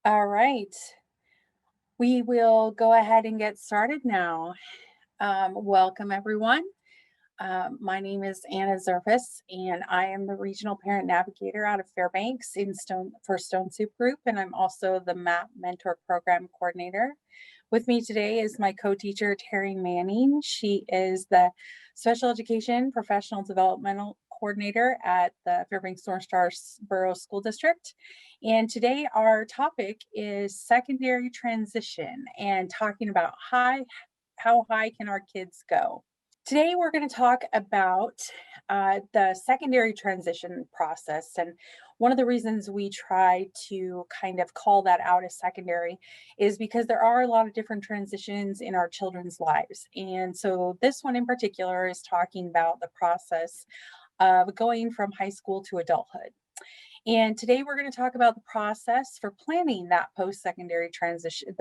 All right, we will go ahead and get started now. Welcome, everyone. My name is Anna Zerfis, and I am the Regional Parent Navigator out of Fairbanks for Stone Soup Group, and I'm also the MAP Mentor Program Coordinator. With me today is my co-teacher, Terry Manning. She is the Special Education Professional Developmental Coordinator at the Fairbanks North Star Borough School District. And today our topic is secondary transition and talking about how high can our kids go? Today, we're going to talk about the secondary transition process. And one of the reasons we try to kind of call that out as secondary is because there are a lot of different transitions in our children's lives. And so, this one in particular is talking about the process of going from high school to adulthood. And today we're going to talk about the process for planning that post-secondary transition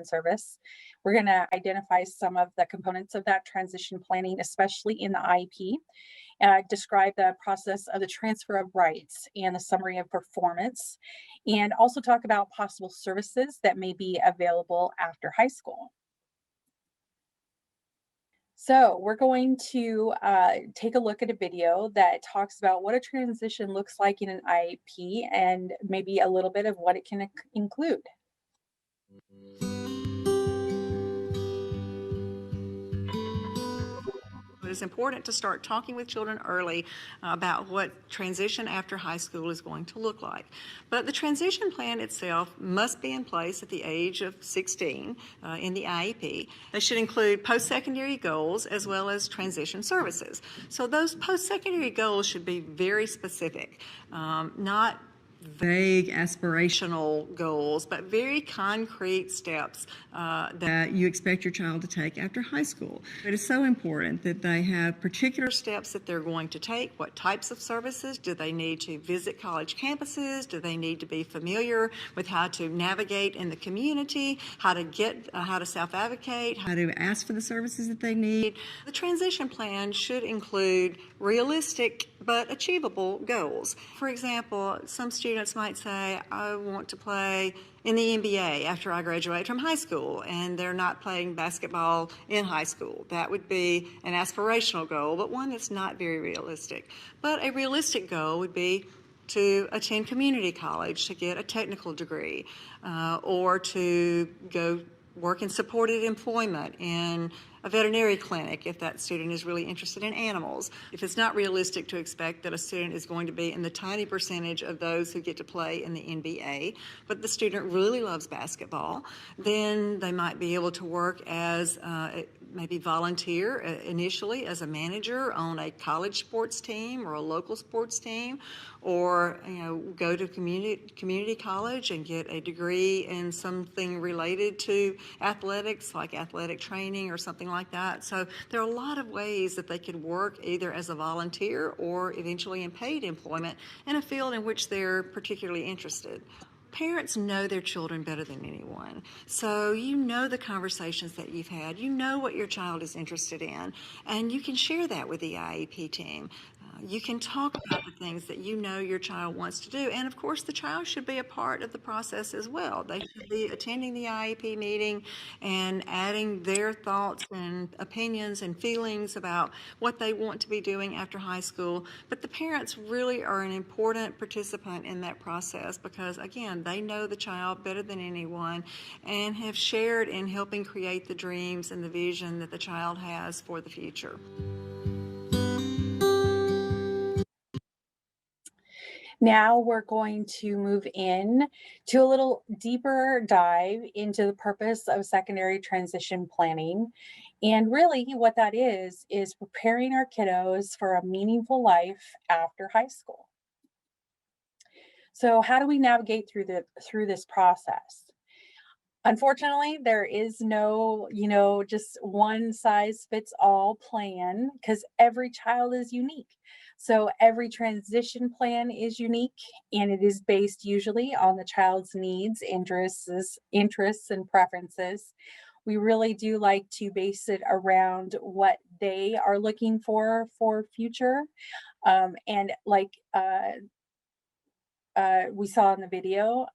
service. We're going to identify some of the components of that transition planning, especially in the IEP, describe the process of the transfer of rights and the summary of performance, and also talk about possible services that may be available after high school. So we're going to take a look at a video that talks about what a transition looks like in an IEP and maybe a little bit of what it can include. It is important to start talking with children early about what transition after high school is going to look like. But the transition plan itself must be in place at the age of 16 in the IEP. They should include post-secondary goals as well as transition services. So those post-secondary goals should be very specific, not vague aspirational goals, but very concrete steps that you expect your child to take after high school. It is so important that they have particular steps that they're going to take. What types of services? Do they need to visit college campuses? Do they need to be familiar with how to navigate in the community, how to self-advocate, how to ask for the services that they need? The transition plan should include realistic but achievable goals. For example, some students might say, I want to play in the NBA after I graduate from high school, and they're not playing basketball in high school. That would be an aspirational goal, but one that's not very realistic. But a realistic goal would be to attend community college to get a technical degree, or to go work in supported employment in a veterinary clinic if that student is really interested in animals. If it's not realistic to expect that a student is going to be in the tiny percentage of those who get to play in the NBA, but the student really loves basketball, then they might be able to work as maybe volunteer initially as a manager on a college sports team or a local sports team, or go to community college and get a degree in something related to athletics, like athletic training or something like that. So there are a lot of ways that they could work either as a volunteer or eventually in paid employment in a field in which they're particularly interested. Parents know their children better than anyone. So you know the conversations that you've had, you know what your child is interested in, and you can share that with the IEP team. You can talk about the things that you know your child wants to do. And of course, the child should be a part of the process as well. They should be attending the IEP meeting and adding their thoughts and opinions and feelings about what they want to be doing after high school. But the parents really are an important participant in that process because, again, they know the child better than anyone and have shared in helping create the dreams and the vision that the child has for the future. Now we're going to move in to a little deeper dive into the purpose of secondary transition planning. And really, what that is preparing our kiddos for a meaningful life after high school. So, how do we navigate through this process? Unfortunately, there is no, just one size fits all plan because every child is unique. So every transition plan is unique and it is based usually on the child's needs, interests and preferences. We really do like to base it around what they are looking for future. And like we saw in the video,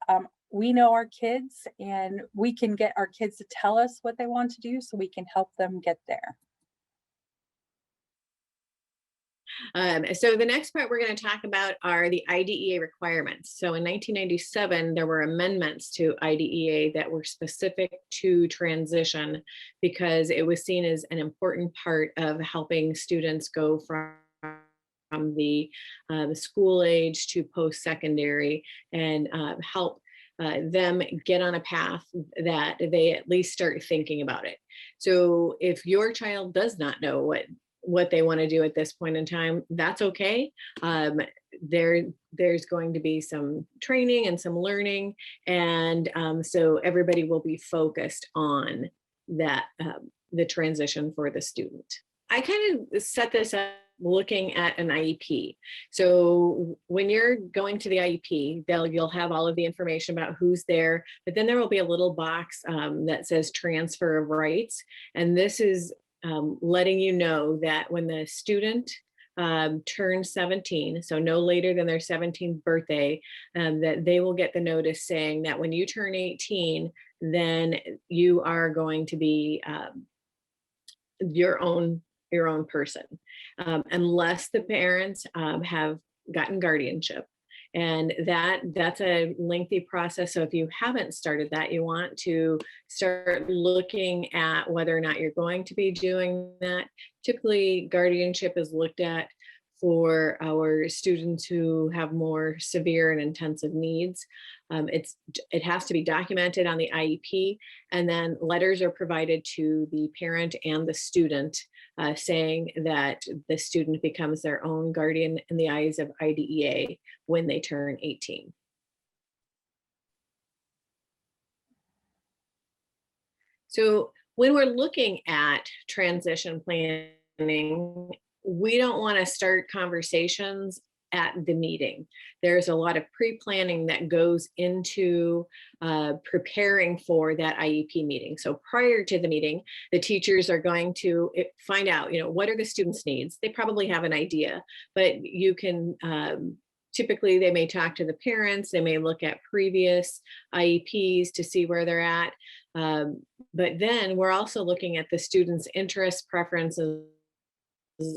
we know our kids and we can get our kids to tell us what they want to do so we can help them get there. So the next part we're going to talk about are the IDEA requirements. So in 1997, there were amendments to IDEA that were specific to transition because it was seen as an important part of helping students go from the school age to post-secondary and help them get on a path that they at least start thinking about it. So if your child does not know what they want to do at this point in time, that's okay. There's going to be some training and some learning, and so everybody will be focused on that, the transition for the student. I kind of set this up looking at an IEP. So when you're going to the IEP, you'll have all of the information about who's there, but then there will be a little box that says transfer of rights. And this is letting you know that when the student turns 17, so no later than their 17th birthday, that they will get the notice saying that when you turn 18, then you are going to be your own person, unless the parents have gotten guardianship. And that's a lengthy process. So if you haven't started that, you want to start looking at whether or not you're going to be doing that. Typically, guardianship is looked at for our students who have more severe and intensive needs. It has to be documented on the IEP, and then letters are provided to the parent and the student saying that the student becomes their own guardian in the eyes of IDEA when they turn 18. So when we're looking at transition planning, we don't want to start conversations at the meeting. There's a lot of pre-planning that goes into preparing for that IEP meeting. So prior to the meeting, the teachers are going to find out, what are the students' needs? They probably have an idea, but you can, typically they may talk to the parents, they may look at previous IEPs to see where they're at. But then we're also looking at the students' interests, preferences,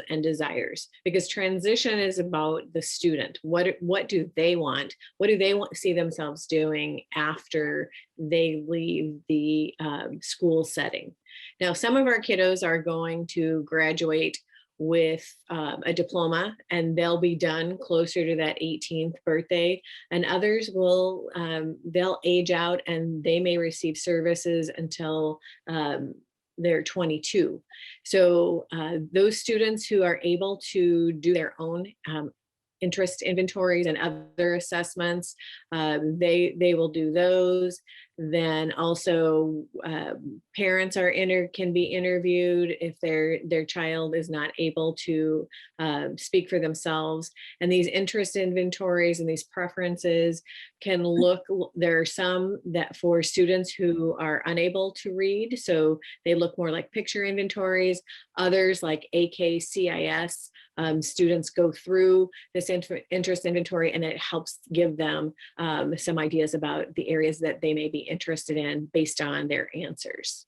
and desires, because transition is about the student. What do they want? What do they want to see themselves doing after they leave the school setting? Now, some of our kiddos are going to graduate with a diploma, and they'll be done closer to that 18th birthday, and others will they'll age out and they may receive services until they're 22. So those students who are able to do their own interest inventories and other assessments, they will do those. Then also parents can be interviewed if their child is not able to speak for themselves. And these interest inventories and these preferences can there are some that for students who are unable to read, so they look more like picture inventories. Others like AKCIS, students go through this interest inventory, and it helps give them some ideas about the areas that they may be interested in based on their answers.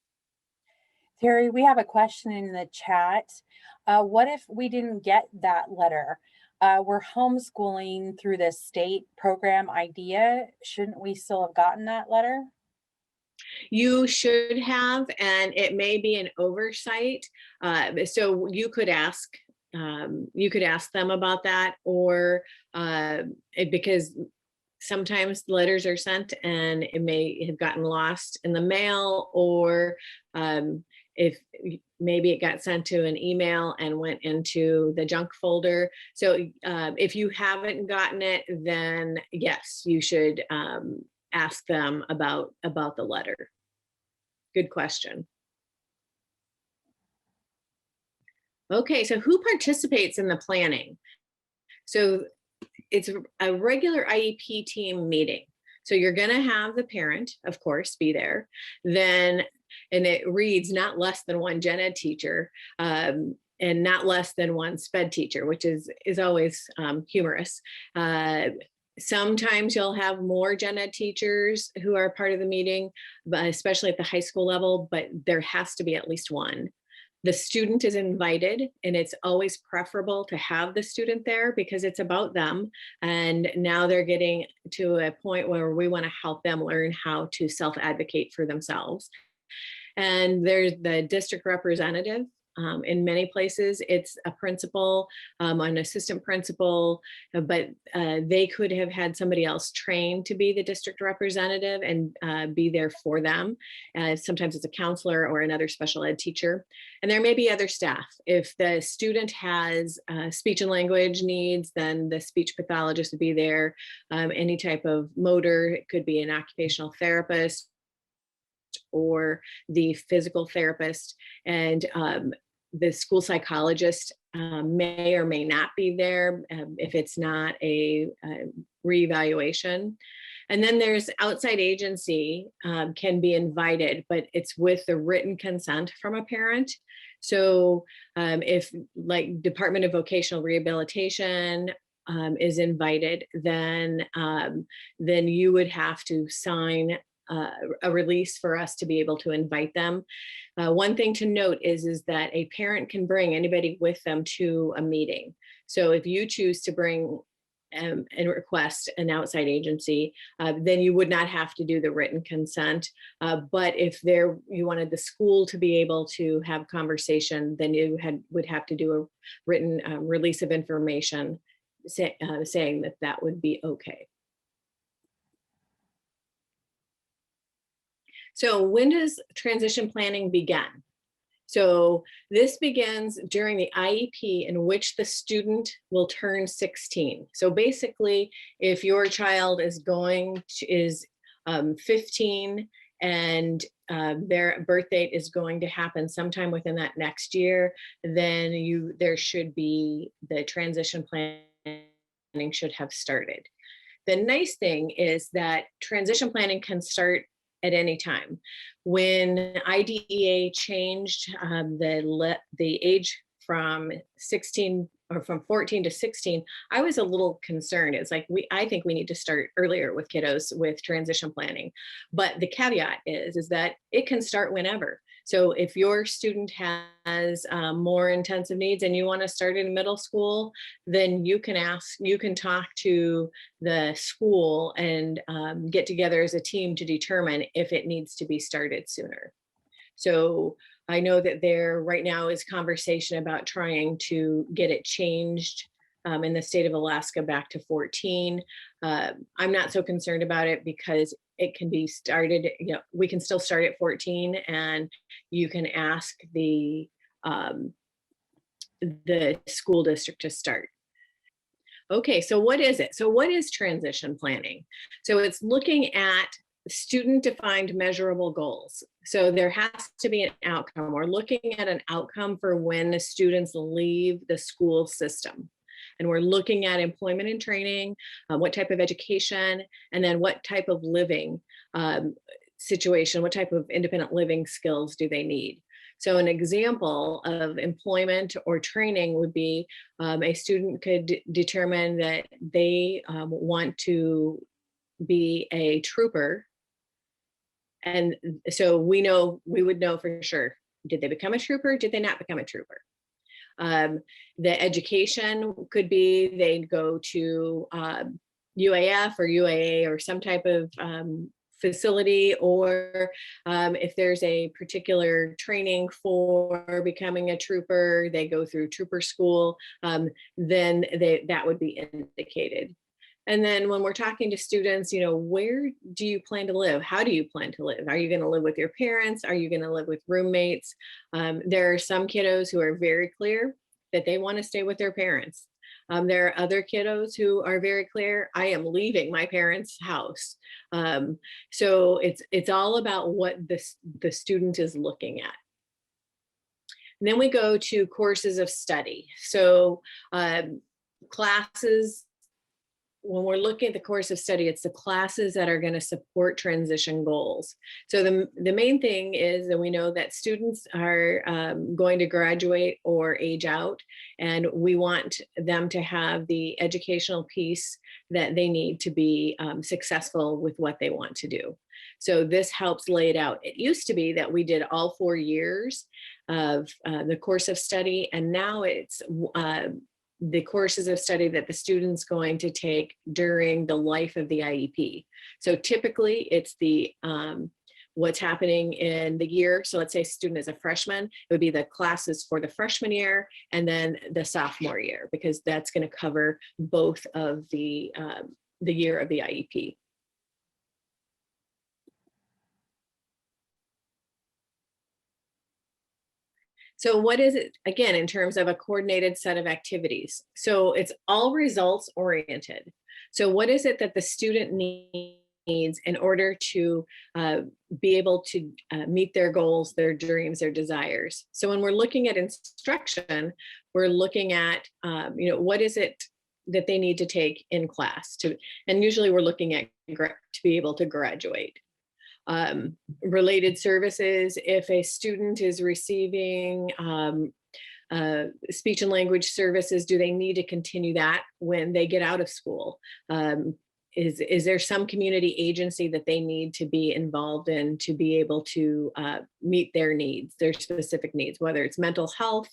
Terry, we have a question in the chat. What if we didn't get that letter? We're homeschooling through the state program IDEA. Shouldn't we still have gotten that letter? You should have, and it may be an oversight. So you could ask them about that, or because sometimes letters are sent and it may have gotten lost in the mail, or if maybe it got sent to an email and went into the junk folder. So if you haven't gotten it, then yes, you should ask them about the letter. Good question. Okay, so who participates in the planning? So it's a regular IEP team meeting. So you're going to have the parent, of course, be there. Then, and it reads not less than one gen ed teacher, and not less than one sped teacher, which is always humorous. Sometimes you'll have more gen ed teachers who are part of the meeting, but especially at the high school level, but there has to be at least one. The student is invited, and it's always preferable to have the student there because it's about them. And now they're getting to a point where we want to help them learn how to self-advocate for themselves. And there's the district representative. In many places, it's a principal, an assistant principal, but they could have had somebody else trained to be the district representative and be there for them. Sometimes it's a counselor or another special ed teacher. And there may be other staff. If the student has speech and language needs, then the speech pathologist would be there. Any type of motor, it could be an occupational therapist or the physical therapist. And the school psychologist may or may not be there if it's not a reevaluation. And then there's outside agency can be invited, but it's with the written consent from a parent. So if like Department of Vocational Rehabilitation is invited, then you would have to sign a release for us to be able to invite them. One thing to note is that a parent can bring anybody with them to a meeting. So if you choose to bring and request an outside agency, then you would not have to do the written consent. But if you wanted the school to be able to have conversation, then you would have to do a written release of information saying that would be okay. So when does transition planning begin? So this begins during the IEP in which the student will turn 16. So basically, if your child is 15 and their birth date is going to happen sometime within that next year, then there should be the transition planning should have started. The nice thing is that transition planning can start at any time. When IDEA changed the age from 16 or from 14 to 16, I was a little concerned. It's like, I think we need to start earlier with kiddos with transition planning. But the caveat is that it can start whenever. So if your student has more intensive needs and you want to start in middle school, then you can talk to the school and get together as a team to determine if it needs to be started sooner. So I know that there right now is conversation about trying to get it changed in the state of Alaska back to 14. I'm not so concerned about it because it can be started, we can still start at 14 and you can ask the school district to start. Okay, so what is it? So what is transition planning? So it's looking at student-defined measurable goals. So there has to be an outcome. We're looking at an outcome for when the students leave the school system. And we're looking at employment and training, what type of education, and then what type of living situation, what type of independent living skills do they need. So an example of employment or training would be a student could determine that they want to be a trooper. And so we would know for sure, did they become a trooper? Did they not become a trooper? The education could be they'd go to UAF or UAA or some type of facility, or if there's a particular training for becoming a trooper, they go through trooper school, then that would be indicated. And then when we're talking to students, where do you plan to live? How do you plan to live? Are you going to live with your parents? Are you going to live with roommates? There are some kiddos who are very clear that they want to stay with their parents. There are other kiddos who are very clear, I am leaving my parents' house. So it's all about what the student is looking at. And then we go to courses of study. So classes when we're looking at the course of study, it's the classes that are going to support transition goals. So the main thing is that we know that students are going to graduate or age out, and we want them to have the educational piece that they need to be successful with what they want to do. So this helps lay it out. It used to be that we did all 4 years of the course of study, and now it's the courses of study that the student's going to take during the life of the IEP. So typically it's the what's happening in the year. So let's say a student is a freshman, it would be the classes for the freshman year and then the sophomore year, because that's going to cover both of the year of the IEP. So what is it, again, in terms of a coordinated set of activities? So it's all results oriented. So what is it that the student needs in order to be able to meet their goals, their dreams, their desires? So when we're looking at instruction, we're looking at, what is it that they need to take in class and usually we're looking at to be able to graduate. Related services, if a student is receiving speech and language services, do they need to continue that when they get out of school? Is there some community agency that they need to be involved in to be able to meet their needs, their specific needs, whether it's mental health,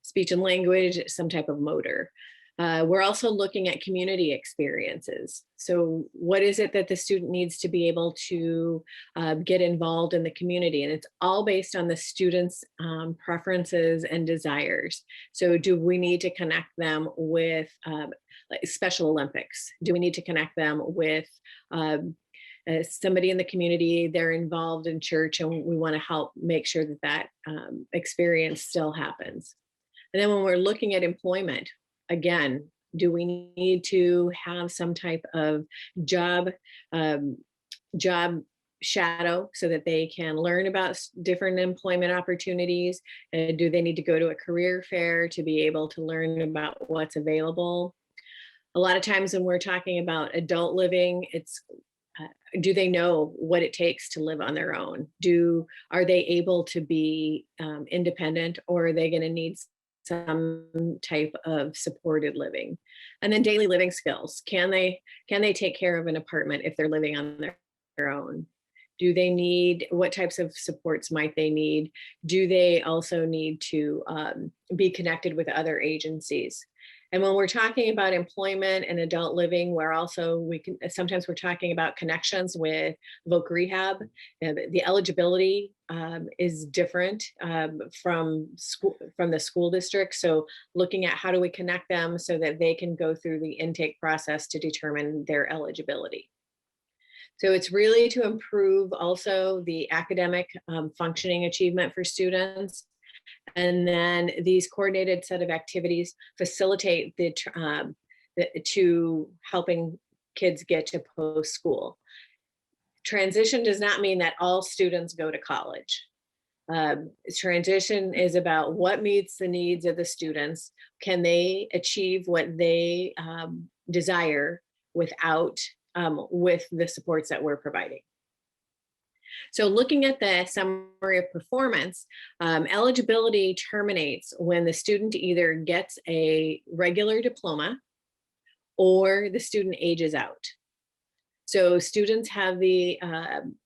speech and language, some type of motor? We're also looking at community experiences. So what is it that the student needs to be able to get involved in the community? And it's all based on the student's preferences and desires. So do we need to connect them with like Special Olympics? Do we need to connect them with somebody in the community? They're involved in church and we want to help make sure that that experience still happens. And then when we're looking at employment, again, do we need to have some type of job shadow so that they can learn about different employment opportunities? Do they need to go to a career fair to be able to learn about what's available? A lot of times when we're talking about adult living, it's do they know what it takes to live on their own? Are they able to be independent, or are they going to need some type of supported living? And then daily living skills. Can they take care of an apartment if they're living on their own? Do they need, what types of supports might they need? Do they also need to be connected with other agencies? And when we're talking about employment and adult living, sometimes we're talking about connections with voc rehab. The eligibility is different from the school district. So looking at how do we connect them so that they can go through the intake process to determine their eligibility. So it's really to improve also the academic functioning achievement for students. And then these coordinated set of activities facilitate to helping kids get to post-school. Transition does not mean that all students go to college. Transition is about what meets the needs of the students. Can they achieve what they desire with the supports that we're providing? So looking at the summary of performance, eligibility terminates when the student either gets a regular diploma or the student ages out. So students have the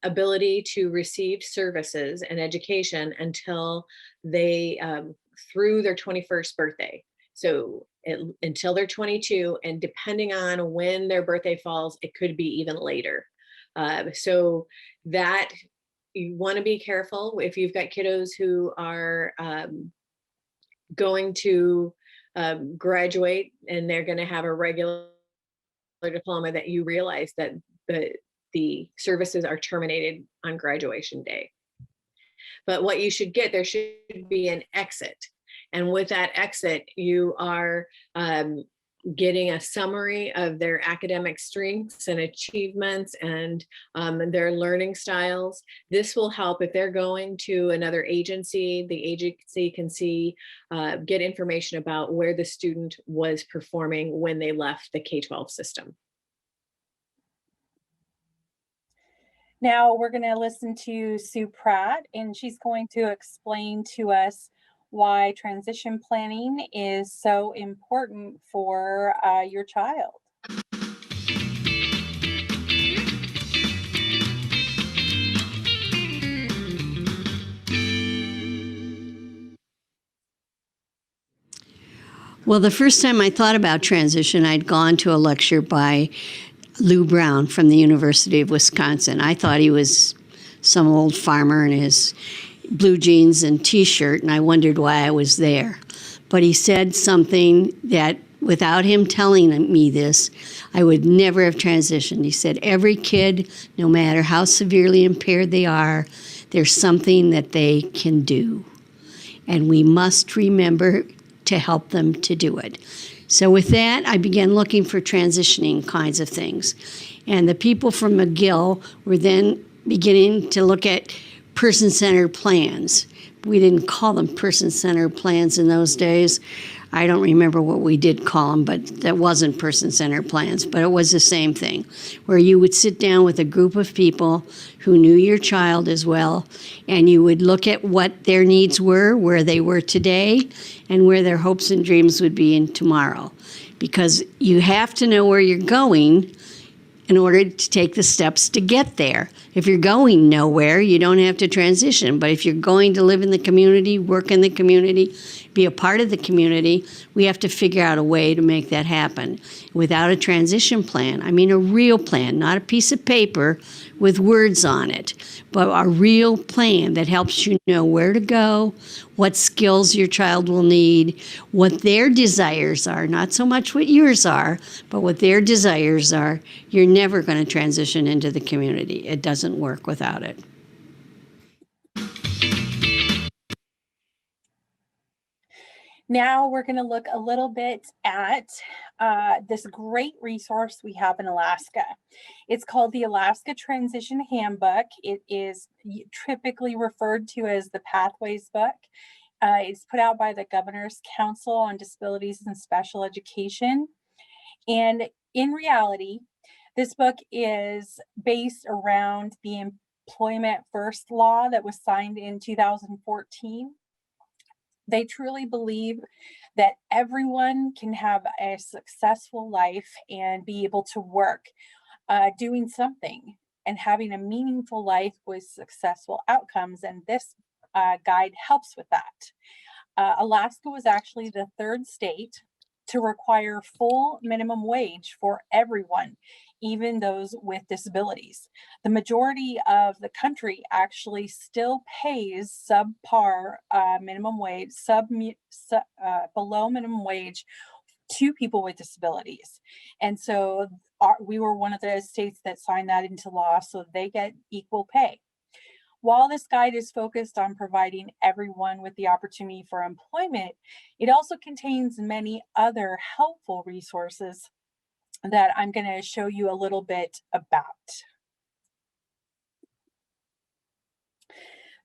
ability to receive services and education until they, through their 21st birthday. So until they're 22, and depending on when their birthday falls, it could be even later. So that you want to be careful if you've got kiddos who are going to graduate and they're going to have a regular diploma, that you realize that the services are terminated on graduation day. But what you should get, there should be an exit. And with that exit, you are getting a summary of their academic strengths and achievements and their learning styles. This will help if they're going to another agency. The agency can see, get information about where the student was performing when they left the K-12 system. Now we're going to listen to Sue Pratt, and she's going to explain to us why transition planning is so important for your child. Well, the first time I thought about transition, I'd gone to a lecture by Lou Brown from the University of Wisconsin. I thought he was some old farmer in his blue jeans and t-shirt, and I wondered why I was there. But he said something that, without him telling me this, I would never have transitioned. He said, every kid, no matter how severely impaired they are, there's something that they can do. And we must remember to help them to do it. So with that, I began looking for transitioning kinds of things. And the people from McGill were then beginning to look at person-centered plans. We didn't call them person-centered plans in those days. I don't remember what we did call them, but that wasn't person-centered plans, but it was the same thing, where you would sit down with a group of people who knew your child as well, and you would look at what their needs were, where they were today, and where their hopes and dreams would be in tomorrow. Because you have to know where you're going in order to take the steps to get there. If you're going nowhere, you don't have to transition. But if you're going to live in the community, work in the community, be a part of the community, we have to figure out a way to make that happen. Without a transition plan, I mean a real plan, not a piece of paper with words on it, but a real plan that helps you know where to go, what skills your child will need, what their desires are, not so much what yours are, but what their desires are. You're never going to transition into the community. It doesn't work without it. Now we're going to look a little bit at this great resource we have in Alaska. It's called the Alaska Transition Handbook. It is typically referred to as the Pathways Book. It's put out by the Governor's Council on Disabilities and Special Education. And in reality, this book is based around the Employment First law that was signed in 2014. They truly believe that everyone can have a successful life and be able to work doing something and having a meaningful life with successful outcomes. And this guide helps with that. Alaska was actually the third state to require full minimum wage for everyone, even those with disabilities. The majority of the country actually still pays subpar minimum wage, below minimum wage to people with disabilities. And so we were one of the states that signed that into law, so they get equal pay. While this guide is focused on providing everyone with the opportunity for employment, it also contains many other helpful resources that I'm going to show you a little bit about.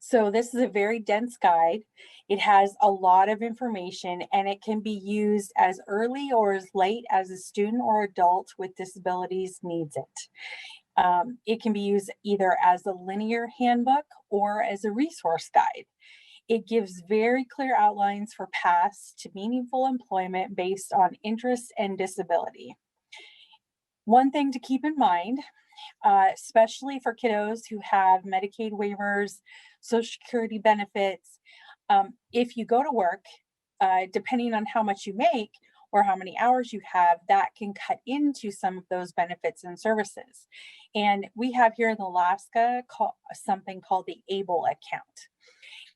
So this is a very dense guide. It has a lot of information, and it can be used as early or as late as a student or adult with disabilities needs it. It can be used either as a linear handbook or as a resource guide. It gives very clear outlines for paths to meaningful employment based on interest and disability. One thing to keep in mind, especially for kiddos who have Medicaid waivers, Social Security benefits, if you go to work, depending on how much you make or how many hours you have, that can cut into some of those benefits and services. And we have here in Alaska something called the ABLE account.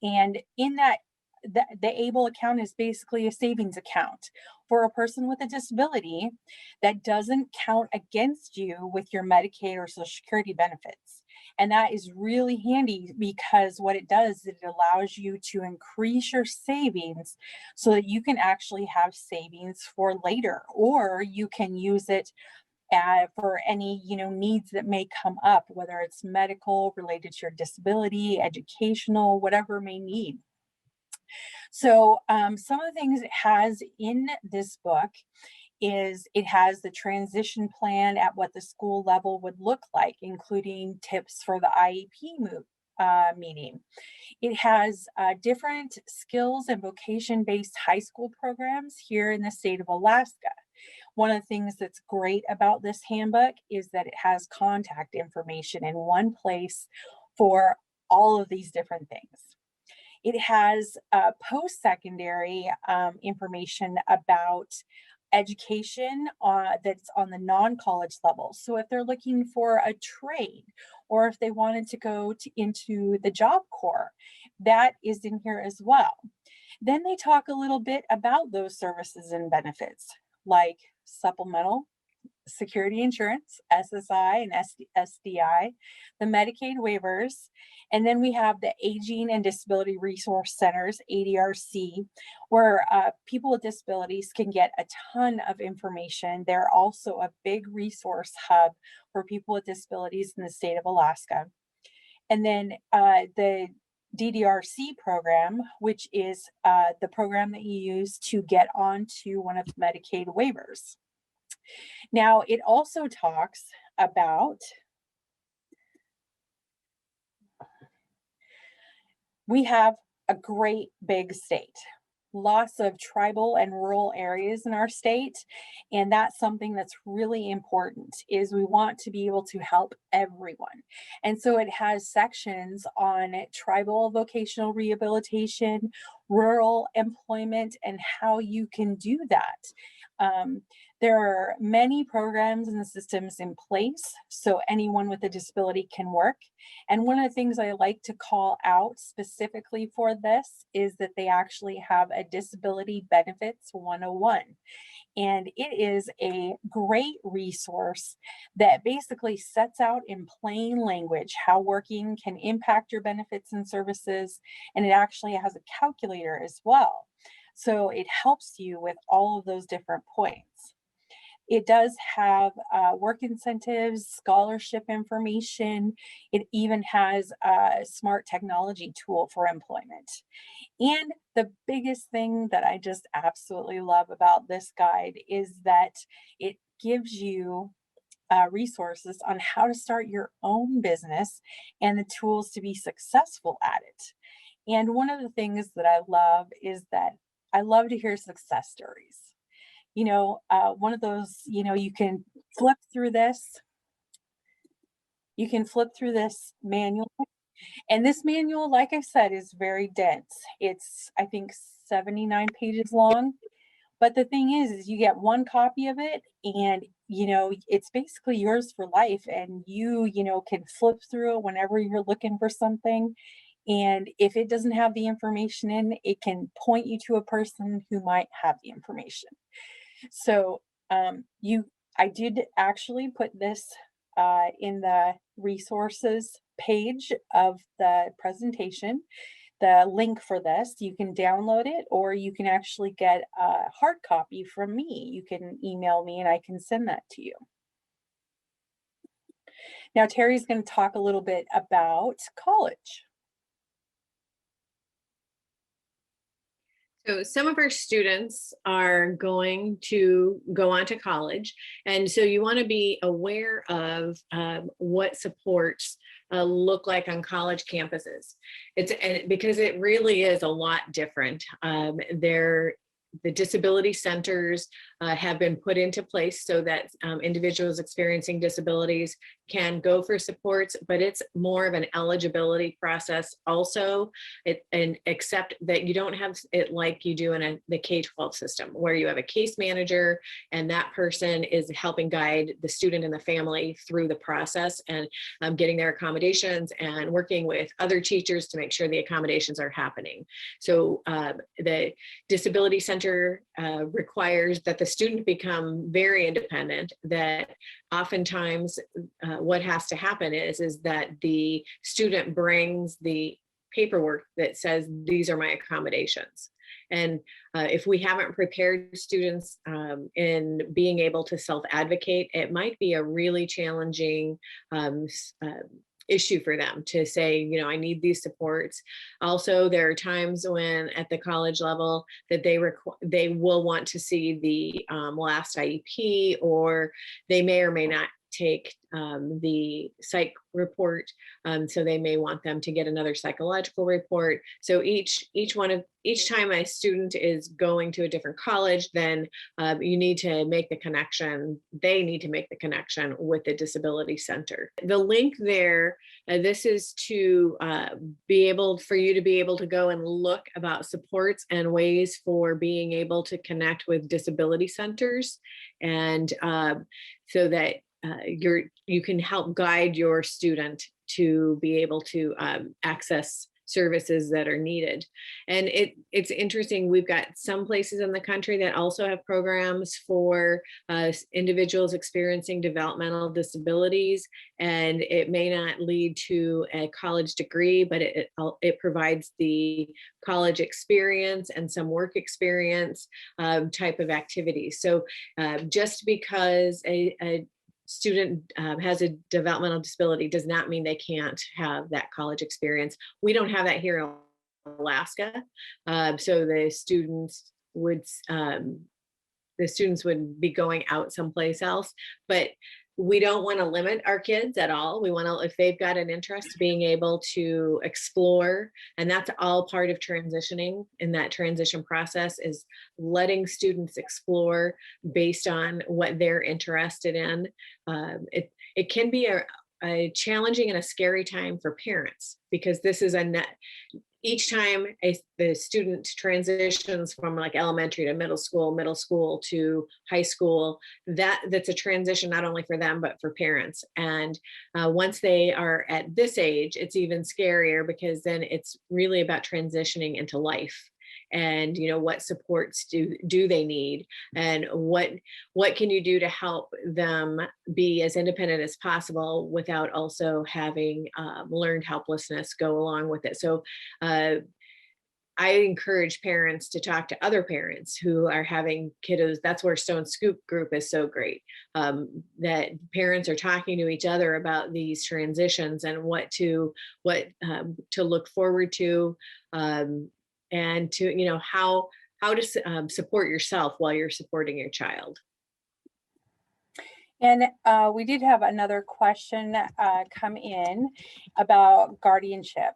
And in that, the ABLE account is basically a savings account for a person with a disability that doesn't count against you with your Medicaid or Social Security benefits. And that is really handy because what it does is it allows you to increase your savings so that you can actually have savings for later, or you can use it for any needs that may come up, whether it's medical related to your disability, educational, whatever may need. So some of the things it has in this book is it has the transition plan at what the school level would look like, including tips for the IEP meeting. It has different skills and vocation-based high school programs here in the state of Alaska. One of the things that's great about this handbook is that it has contact information in one place for all of these different things. It has post-secondary information about education that's on the non-college level. So if they're looking for a trade, or if they wanted to go into the Job Corps, that is in here as well. Then they talk a little bit about those services and benefits, like supplemental security insurance, SSI and SDI, the Medicaid waivers, and then we have the Aging and Disability Resource Centers, ADRC, where people with disabilities can get a ton of information. They're also a big resource hub for people with disabilities in the state of Alaska. And then the DDRC program, which is the program that you use to get onto one of the Medicaid waivers. Now, it also talks about, we have a great big state, lots of tribal and rural areas in our state. And that's something that's really important, is we want to be able to help everyone. And so it has sections on tribal vocational rehabilitation, rural employment, and how you can do that. There are many programs and systems in place so anyone with a disability can work. And one of the things I like to call out specifically for this is that they actually have a Disability Benefits 101. And it is a great resource that basically sets out in plain language how working can impact your benefits and services. And it actually has a calculator as well. So it helps you with all of those different points. It does have work incentives, scholarship information. It even has a smart technology tool for employment. And the biggest thing that I just absolutely love about this guide is that it gives you resources on how to start your own business and the tools to be successful at it. And one of the things that I love is that I love to hear success stories. One of those, you can flip through this. You can flip through this manual. And this manual, like I said, is very dense. It's, I think, 79 pages long. But the thing is you get one copy of it and, it's basically yours for life. And you can flip through it whenever you're looking for something. And if it doesn't have the information in, it can point you to a person who might have the information. So I did actually put this in the resources page of the presentation, the link for this. You can download it, or you can actually get a hard copy from me. You can email me and I can send that to you. Now, Terry's going to talk a little bit about college. So some of our students are going to go on to college. And so you want to be aware of what supports look like on college campuses. Because it really is a lot different. The disability centers have been put into place so that individuals experiencing disabilities can go for supports, but it's more of an eligibility process also, and except that you don't have it like you do in the K-12 system, where you have a case manager and that person is helping guide the student and the family through the process and getting their accommodations and working with other teachers to make sure the accommodations are happening. So the disability center requires that the student become very independent, that oftentimes what has to happen is that the student brings the paperwork that says these are my accommodations. And if we haven't prepared students in being able to self-advocate, it might be a really challenging issue for them to say, you know, I need these supports. Also, there are times when at the college level that they will want to see the last IEP, or they may or may not take the psych report, so they may want them to get another psychological report. So each time a student is going to a different college, then you need to make the connection. They need to make the connection with the disability center. The link there, this is to be able for you to be able to go and look about supports and ways for being able to connect with disability centers, and so that you can help guide your student to be able to access services that are needed. And it's interesting, we've got some places in the country that also have programs for individuals experiencing developmental disabilities, and it may not lead to a college degree, but it provides the college experience and some work experience type of activities. So just because a student has a developmental disability does not mean they can't have that college experience. We don't have that here in Alaska, so the students would be going out someplace else. But we don't want to limit our kids at all. We want to, if they've got an interest, being able to explore, and that's all part of transitioning. In that transition process is letting students explore based on what they're interested in. It can be a challenging and a scary time for parents, because this is each time the student transitions from like elementary to middle school to high school, that's a transition not only for them, but for parents. And once they are at this age, it's even scarier, because then it's really about transitioning into life. And you know, what supports do they need, and what can you do to help them be as independent as possible without also having learned helplessness go along with it. So I encourage parents to talk to other parents who are having kiddos. That's where Stone Scoop Group is so great, that parents are talking to each other about these transitions and what to look forward to, and to, you know, how to support yourself while you're supporting your child. And we did have another question come in about guardianship.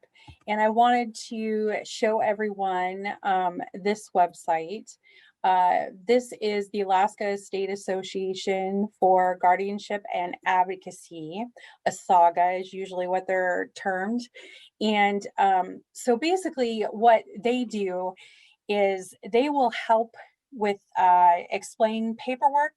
And I wanted to show everyone this website. This is the Alaska State Association for Guardianship and Advocacy. ASAGA is usually what they're termed. And so basically what they do is they will help with explain paperwork.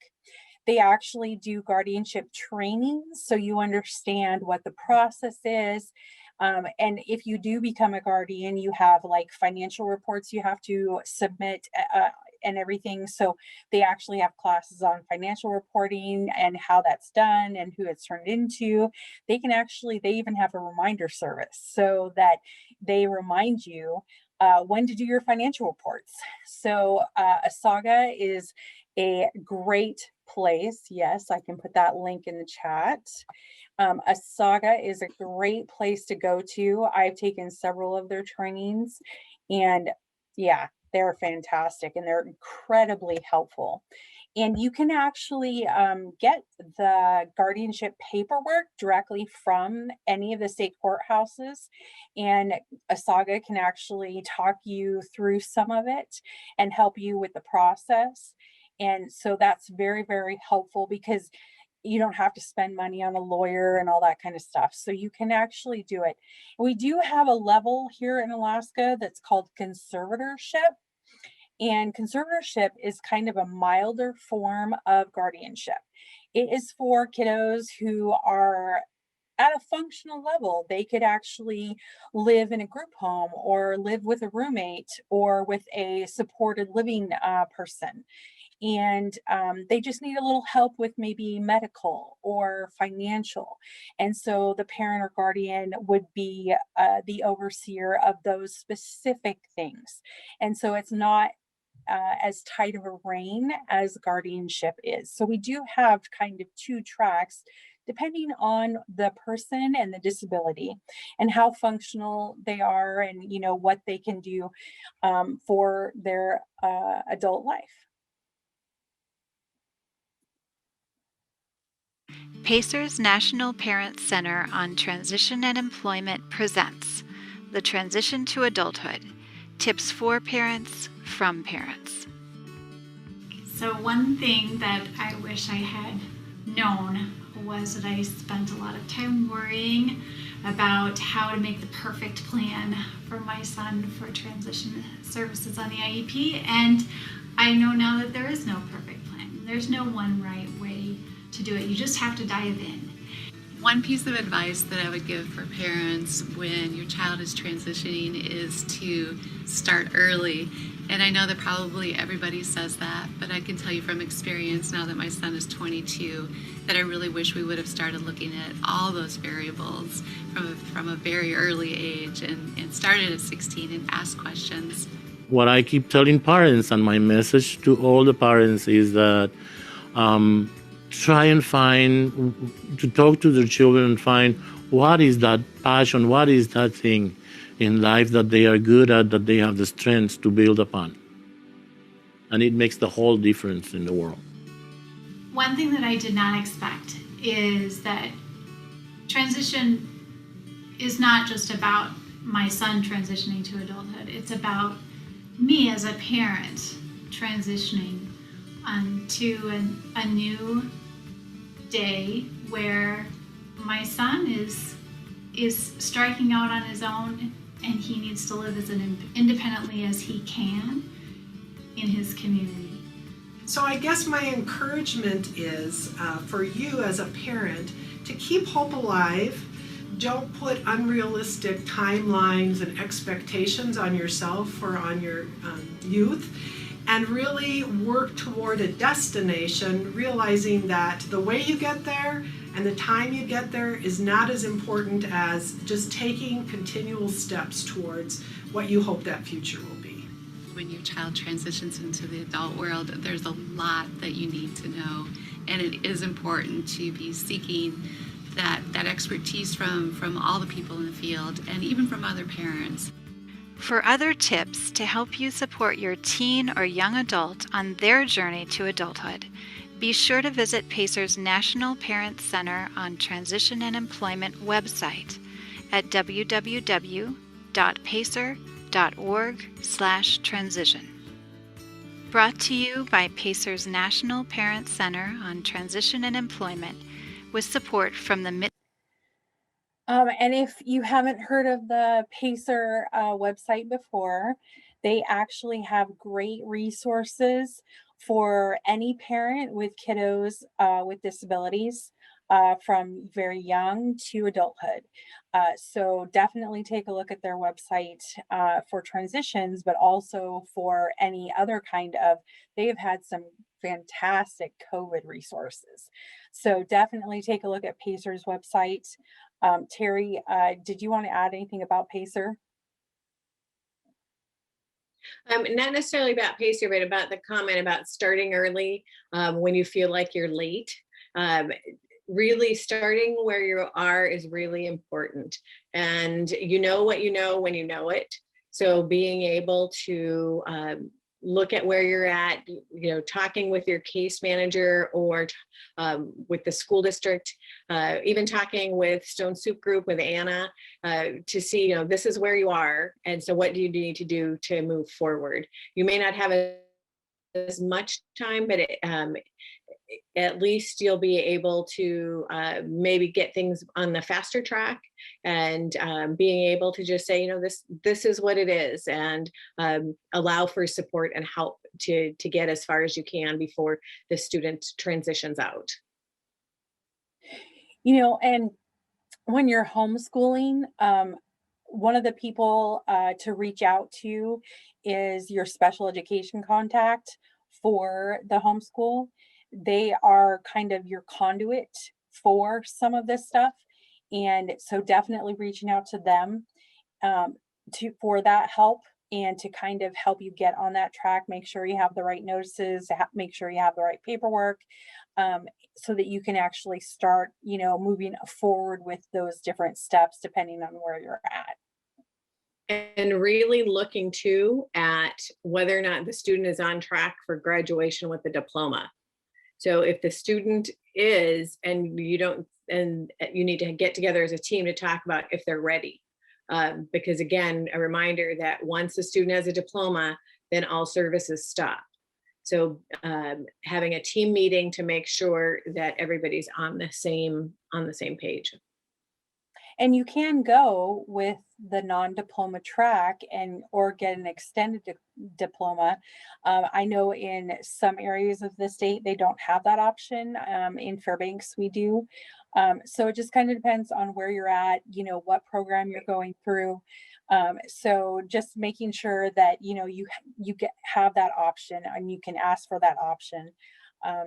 They actually do guardianship training, so you understand what the process is. And if you do become a guardian, you have like financial reports you have to submit and everything. So they actually have classes on financial reporting and how that's done and who it's turned into. They even have a reminder service so that they remind you when to do your financial reports. So ASAGA is a great place. Yes, I can put that link in the chat. ASAGA is a great place to go to. I've taken several of their trainings, and yeah, they're fantastic and they're incredibly helpful. And you can actually get the guardianship paperwork directly from any of the state courthouses, and ASAGA can actually talk you through some of it and help you with the process. And so that's very, very helpful, because you don't have to spend money on a lawyer and all that kind of stuff. So you can actually do it. We do have a level here in Alaska that's called conservatorship. And conservatorship is kind of a milder form of guardianship. It is for kiddos who are at a functional level. They could actually live in a group home or live with a roommate or with a supported living person. And they just need a little help with maybe medical or financial. And so the parent or guardian would be the overseer of those specific things. And so it's not as tight of a rein as guardianship is. So we do have kind of two tracks depending on the person and the disability and how functional they are, and what they can do for their adult life. Pacer's National Parent Center on Transition and Employment presents The Transition to Adulthood, Tips for Parents from Parents. So one thing that I wish I had known was that I spent a lot of time worrying about how to make the perfect plan for my son for transition services on the IEP, and I know now that there is no perfect plan. There's no one right way to do it. You just have to dive in. One piece of advice that I would give for parents when your child is transitioning is to start early. And I know that probably everybody says that, but I can tell you from experience now that my son is 22, that I really wish we would have started looking at all those variables from a very early age and started at 16 and asked questions. What I keep telling parents, and my message to all the parents, is that try and to talk to their children and find what is that passion, what is that thing in life that they are good at, that they have the strength to build upon. And it makes the whole difference in the world. One thing that I did not expect is that transition is not just about my son transitioning to adulthood. It's about me as a parent transitioning onto a new day where my son is striking out on his own, and he needs to live as independently as he can in his community. So I guess my encouragement is for you as a parent to keep hope alive. Don't put unrealistic timelines and expectations on yourself or on your youth, and really work toward a destination, realizing that the way you get there and the time you get there is not as important as just taking continual steps towards what you hope that future will be. When your child transitions into the adult world, there's a lot that you need to know, and it is important to be seeking that expertise from all the people in the field and even from other parents. For other tips to help you support your teen or young adult on their journey to adulthood, be sure to visit Pacer's National Parent Center on Transition and Employment website at www.pacer.org/transition. Brought to you by Pacer's National Parent Center on Transition and Employment with support from the And if you haven't heard of the Pacer website before, they actually have great resources for any parent with kiddos with disabilities from very young to adulthood. So definitely take a look at their website for transitions, but also for any other kind of, they've had some fantastic COVID resources. So definitely take a look at Pacer's website. Terry, did you want to add anything about Pacer? Not necessarily about Pacer, but about the comment about starting early when you feel like you're late. Really starting where you are is really important. And you know what you know when you know it. So being able to look at where you're at, talking with your case manager or with the school district, even talking with Stone Soup Group with Anna to see, this is where you are. And so what do you need to do to move forward? You may not have as much time, but at least you'll be able to maybe get things on the faster track, and being able to just say, this is what it is, and allow for support and help to get as far as you can before the student transitions out. And when you're homeschooling, one of the people to reach out to is your special education contact for the homeschool. They are kind of your conduit for some of this stuff. And so definitely reaching out to them um, for that help and to kind of help you get on that track, make sure you have the right notices, make sure you have the right paperwork, um, so that you can actually start, moving forward with those different steps depending on where you're at. And really looking too at whether or not the student is on track for graduation with a diploma. So if the student is, and you don't, and you need to get together as a team to talk about if they're ready. Because again, a reminder that once a student has a diploma, then all services stop. So having a team meeting to make sure that everybody's on the same page. And you can go with the non-diploma track or get an extended diploma. I know in some areas of the state, they don't have that option. In Fairbanks, we do. So it just kind of depends on where you're at, what program you're going through. So just making sure that, have that option and you can ask for that option,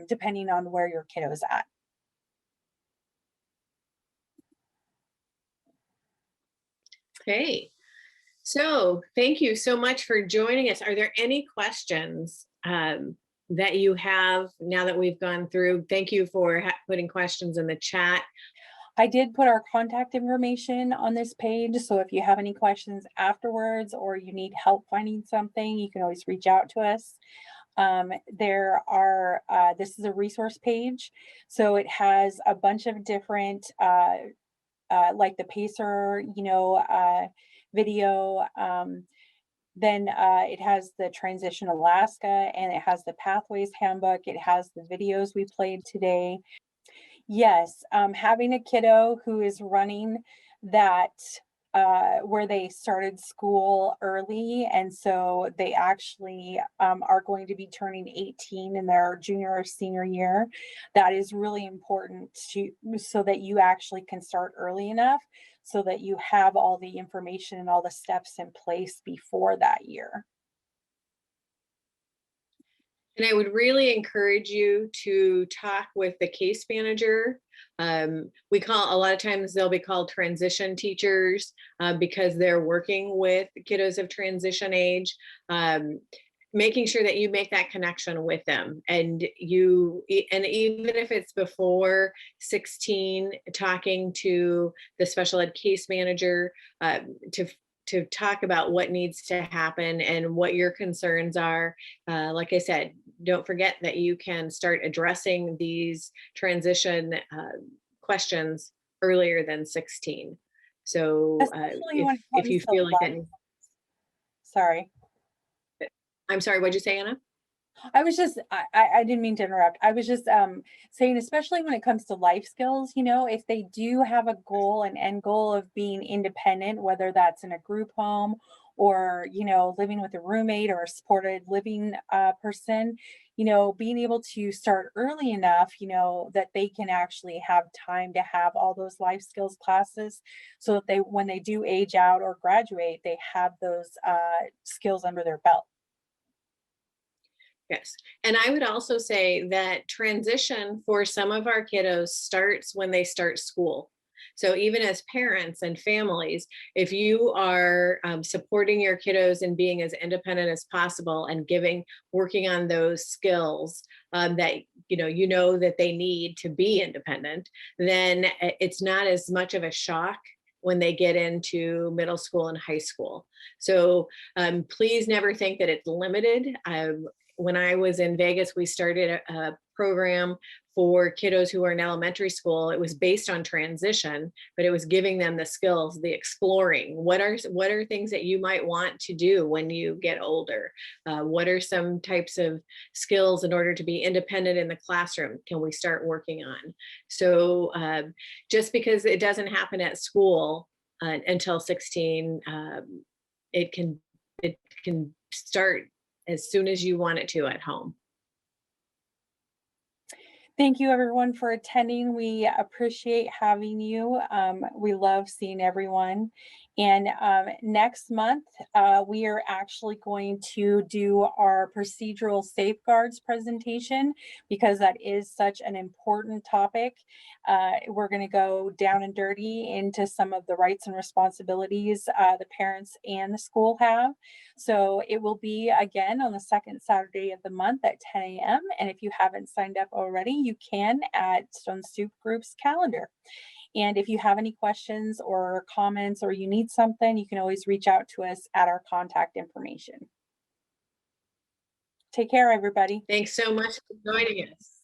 depending on where your kiddo's at. Okay. So thank you so much for joining us. Are there any questions that you have now that we've gone through? Thank you for putting questions in the chat. I did put our contact information on this page, so if you have any questions afterwards or you need help finding something, you can always reach out to us. This is a resource page, so it has a bunch of different, like the PACER, video. Then it has the Transition Alaska, and it has the Pathways Handbook. It has the videos we played today. Yes, having a kiddo who is running that, where they started school early, and so they actually are going to be turning 18 in their junior or senior year. That is really important so that you actually can start early enough so that you have all the information and all the steps in place before that year. And I would really encourage you to talk with the case manager. We call, a lot of times they'll be called transition teachers because they're working with kiddos of transition age. Making sure that you make that connection with them, and even if it's before 16, talking to the special ed case manager to talk about what needs to happen and what your concerns are. Like I said, don't forget that you can start addressing these transition questions earlier than 16. So if you feel like that. Sorry. I'm sorry, what'd you say, Anna? I didn't mean to interrupt. I was just saying, especially when it comes to life skills, if they do have a goal, an end goal of being independent, whether that's in a group home or, living with a roommate or a supported living person, being able to start early enough, that they can actually have time to have all those life skills classes so that when they do age out or graduate, they have those skills under their belt. Yes. And I would also say that transition for some of our kiddos starts when they start school. So even as parents and families, if you are supporting your kiddos and being as independent as possible and working on those skills that you know that they need to be independent, then it's not as much of a shock when they get into middle school and high school. So please never think that it's limited. When I was in Vegas, we started a program for kiddos who are in elementary school. It was based on transition, but it was giving them the skills, the exploring. What are things that you might want to do when you get older? What are some types of skills in order to be independent in the classroom? Can we start working on? So just because it doesn't happen at school until 16, it can start as soon as you want it to at home. Thank you everyone for attending. We appreciate having you. We love seeing everyone. And next month, we are actually going to do our procedural safeguards presentation because that is such an important topic. We're going to go down and dirty into some of the rights and responsibilities the parents and the school have. So it will be again on the second Saturday of the month at 10 a.m. And if you haven't signed up already, you can at Stone Soup Group's calendar. And if you have any questions or comments or you need something, you can always reach out to us at our contact information. Take care, everybody. Thanks so much for joining us.